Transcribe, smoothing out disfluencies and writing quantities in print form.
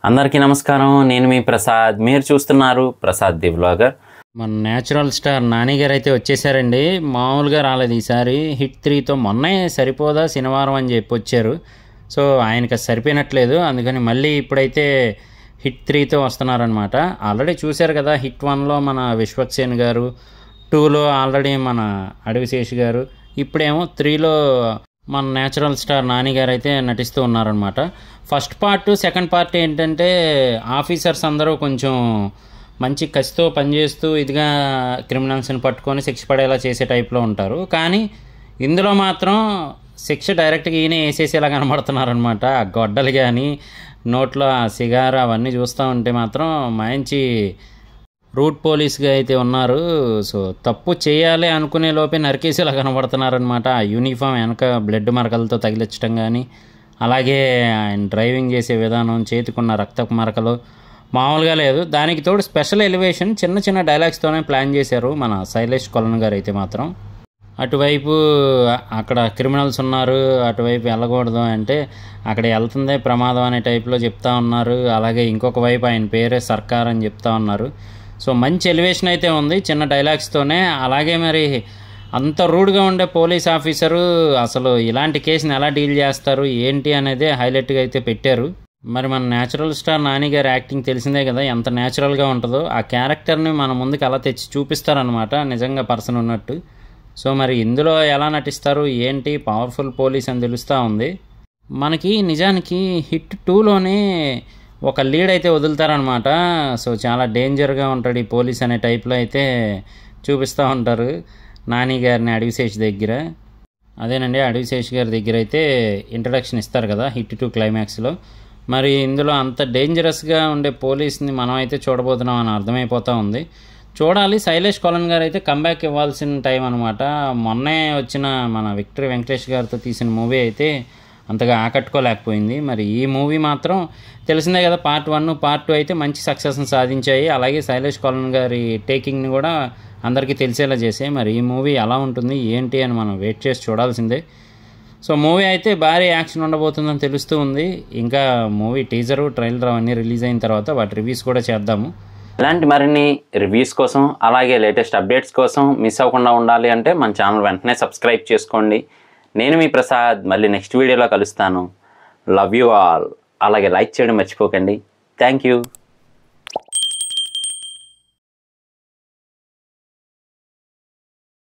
అందరికీ నమస్కారం. నేను మీ ప్రసాద్. మీరు చూస్తున్నారు ప్రసాద్ ది వ్లాగర్. మన న్యాచురల్ స్టార్ నాని గారు అయితే వచ్చేసారండి. మామూలుగా రాలేదు ఈసారి. హిట్ 3తో మొన్నే సరిపోదా శనివారం అని చెప్పి వచ్చారు. సో ఆయనకి సరిపోయినట్లేదు, అందుకని మళ్ళీ ఇప్పుడైతే హిట్ 3తో వస్తున్నారనమాట. ఆల్రెడీ చూశారు కదా, హిట్ 1లో మన విశ్వక్సేన్ గారు, 2లో ఆల్రెడీ మన అడవిశేష్ గారు, ఇప్పుడేమో 3లో మన న్యాచురల్ స్టార్ నాని గారు అయితే నటిస్తూ ఉన్నారనమాట. ఫస్ట్ పార్ట్ సెకండ్ పార్ట్ ఏంటంటే ఆఫీసర్స్ అందరూ కొంచెం మంచి కసితో పనిచేస్తూ ఇదిగా క్రిమినల్స్ని పట్టుకొని శిక్ష పడేలా చేసే టైప్లో ఉంటారు. కానీ ఇందులో మాత్రం శిక్ష డైరెక్ట్గా ఈయనే వేసేసేలా కనబడుతున్నారనమాట. ఆ గొడ్డలు కానీ నోట్లో ఆ సిగార్ అవన్నీ చూస్తూ ఉంటే మాత్రం మంచి రూట్ పోలీస్గా అయితే ఉన్నారు. సో తప్పు చేయాలి అనుకునే లోపే నరికేసేలా కనబడుతున్నారనమాట. ఆ యూనిఫామ్ వెనక బ్లడ్ మరకలతో తగిలించడం కానీ, అలాగే ఆయన డ్రైవింగ్ చేసే విధానం, చేతికున్న రక్తపు మరకలు మామూలుగా లేదు. దానికి తోడు స్పెషల్ ఎలివేషన్ చిన్న చిన్న డైలాగ్స్తోనే ప్లాన్ చేశారు మన శైలేష్ కొలన్ గారు అయితే మాత్రం. అటువైపు అక్కడ క్రిమినల్స్ ఉన్నారు, అటువైపు వెళ్ళకూడదు అంటే అక్కడ వెళ్తుందే ప్రమాదం అనే టైప్లో చెప్తా ఉన్నారు. అలాగే ఇంకొక వైపు ఆయన పేరే సర్కార్ అని చెప్తా ఉన్నారు. సో మంచి ఎలివేషన్ అయితే ఉంది చిన్న డైలాగ్స్తోనే. అలాగే మరి అంత రూడ్గా ఉండే పోలీస్ ఆఫీసరు అసలు ఇలాంటి కేసుని ఎలా డీల్ చేస్తారు ఏంటి అనేది హైలైట్గా అయితే పెట్టారు. మరి మన న్యాచురల్ స్టార్ నాని గారి యాక్టింగ్ తెలిసిందే కదా, ఎంత న్యాచురల్గా ఉంటుందో. ఆ క్యారెక్టర్ని మన ముందుకు అలా తెచ్చి చూపిస్తారనమాట, నిజంగా పర్సన్ ఉన్నట్టు. సో మరి ఇందులో ఎలా నటిస్తారు ఏంటి, పవర్ఫుల్ పోలీస్ అని తెలుస్తూ ఉంది మనకి. నిజానికి హిట్ 2లోనే ఒక లీడ్ అయితే వదులుతారనమాట. సో చాలా డేంజర్గా ఉంటాడు ఈ పోలీస్ అనే టైప్లో అయితే చూపిస్తూ ఉంటారు నాని గారిని అడవిశేష్ దగ్గర. అదేనండి, అడవిశేష్ గారి దగ్గర అయితే ఇంట్రడక్షన్ ఇస్తారు కదా హిట్ 2 క్లైమాక్స్లో. మరి ఇందులో అంత డేంజరస్గా ఉండే పోలీస్ని మనం అయితే చూడబోతున్నాం అని అర్థమైపోతూ ఉంది. చూడాలి. శైలేష్ కొలన్ గారు అయితే కంబ్యాక్ ఇవ్వాల్సిన టైం అనమాట. మొన్నే వచ్చిన మన విక్టరీ వెంకటేష్ గారితో తీసిన మూవీ అయితే అంతగా ఆకట్టుకోలేకపోయింది. మరి ఈ మూవీ మాత్రం తెలిసిందే కదా, పార్ట్ 1 పార్ట్ 2 అయితే మంచి సక్సెస్ని సాధించాయి. అలాగే శైలేష్ కొలన్ గారి టేకింగ్ని కూడా అందరికీ తెలిసేలా చేసాయి. మరి ఈ మూవీ ఎలా ఉంటుంది ఏంటి అని మనం వెయిట్ చేసి చూడాల్సిందే. సో మూవీ అయితే భారీ యాక్షన్ ఉండబోతుందని తెలుస్తూ ఉంది. ఇంకా మూవీ టీజరు, ట్రైలర్ అవన్నీ రిలీజ్ అయిన తర్వాత వాటి రివ్యూస్ కూడా చేద్దాము. ఇలాంటి మరిన్ని రివ్యూస్ కోసం, అలాగే లేటెస్ట్ అప్డేట్స్ కోసం మిస్ అవ్వకుండా ఉండాలి అంటే మన ఛానల్ వెంటనే సబ్స్క్రైబ్ చేసుకోండి. నేను మీ ప్రసాద్. మళ్ళీ నెక్స్ట్ వీడియోలో కలుస్తాను. Love you all. అలాగే లైక్ చేయడం మర్చిపోకండి. Thank you.